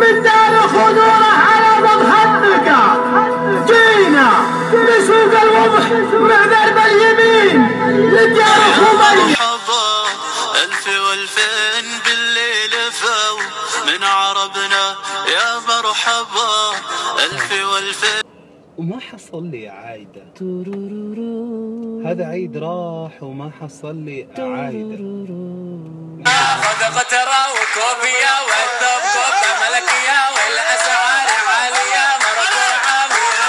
من دار خضوره على ضبح النقا، جينا لسوق الوضح مع درب اليمين للدار خضوره. مرحبا ألف والفين بالليل فو من عربنا يا مرحبا ألف والفين. وما حصل لي عايدة، هذا عيد راح وما حصل لي عايدة. صدقة ترى وكوفية والثوب كوفة ملكية والأسعار عالية مرفوعة مية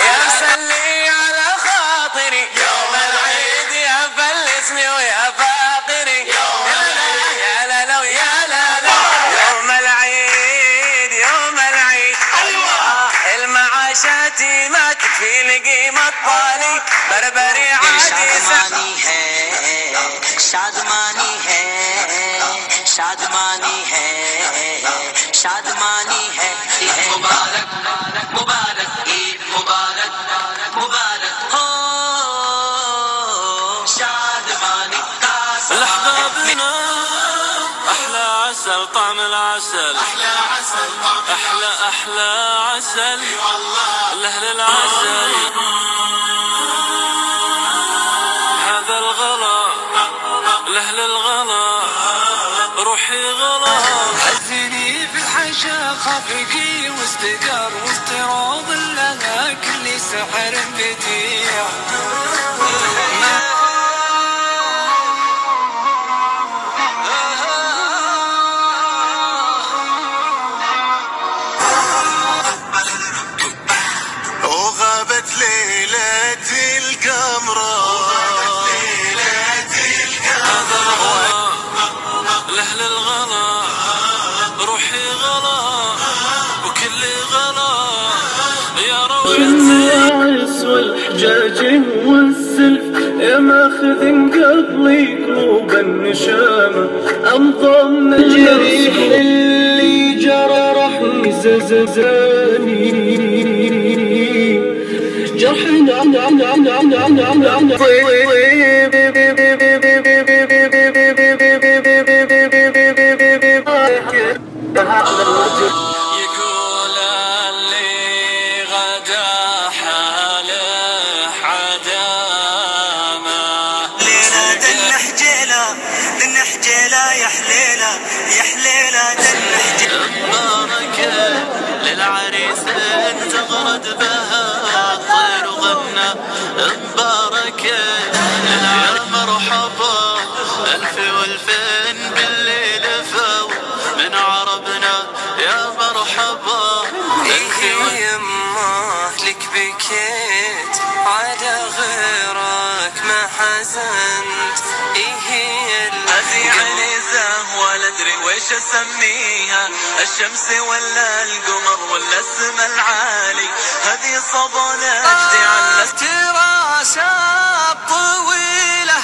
يا سلي على خاطري يوم العيد يا فلسني ويا فاقري يا لا ويا لا يوم العيد المعاشات ما تكفي لقيمة طالي بربري عادي शादमानी है शादमानी है शादमानी है मुबारक मुबारक ईद मुबारक मुबारक हो शादमानी الأحبابنا أحلى عسل طعم العسل أحلى عسل الأهل العسل هذا الغلا لأهل الغلا روحي غلا حزني في الحشا خافقي واستقر واستراض لها كل سحر بديع وغابت ليلة القمرة لأهل الغلا روحي غلا وكل غلا يا روحي الناس والحجاج والسلف يا ماخذ قبلي قلوب النشامة أمطر الجريح اللي جرى راح يزززاني جرح يقول اللي غدا حاله عدامه ليلة دنحجيله يا حليله دنحجيله مباركة للعريس تغرد بها الطير وغنى مباركة للعريس مرحبا ألف والفين بالليل فو من عربنا يا مرحبا ألف يمه لك بكيت عدا غيرك ما حزنت هذه عنيزة ولا أدري ويش أسميها الشمس ولا القمر ولا السما العالي هذه صبانة أجدي على تراسات طويلة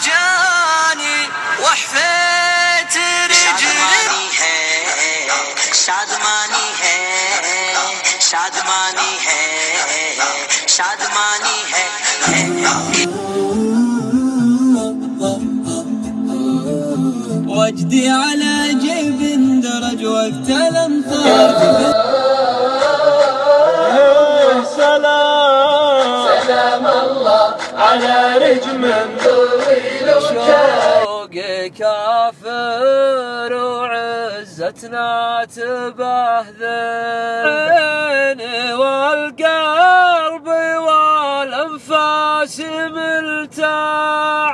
والمساجاني وحفيت رجلي शादमानी है शादमानी है शादमानी है وجدي على جيب درج وقت الامطار سلام الله على رجم طويل شوق كافر وعزتنا تبهذل والقلب والانفاس ملتاع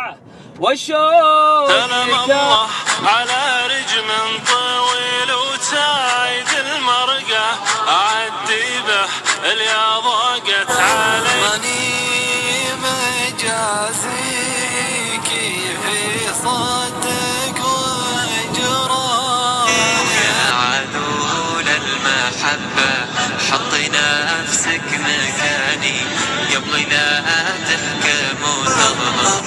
وشوق سلام الله على رجم طويل وتايد المرقة أعدي به اللي ضاقت علي ماني مجازيك في صدق وجراح يا عدو للمحبة حطي نفسك مكاني قبل لا تحكم وتظلم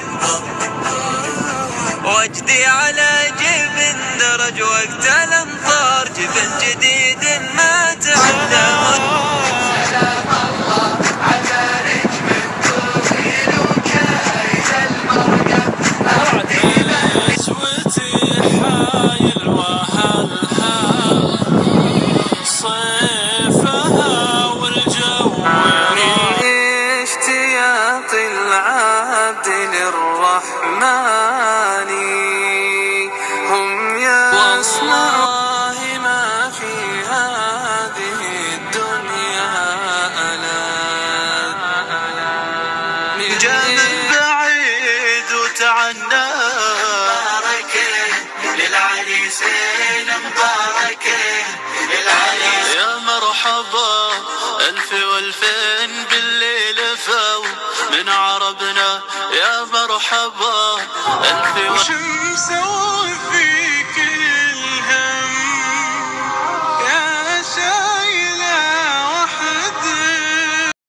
وجدي على جبن درج وقت الامطار جبن جديد ما تعدى سلام الله على رجم طويل وكايد المرقة اسوتي حايل واحد مباركة للعريسين، مباركة للعريسين. يا مرحبا ألف والفين بالليل فو من عربنا، يا مرحبا ألف. وش مسوي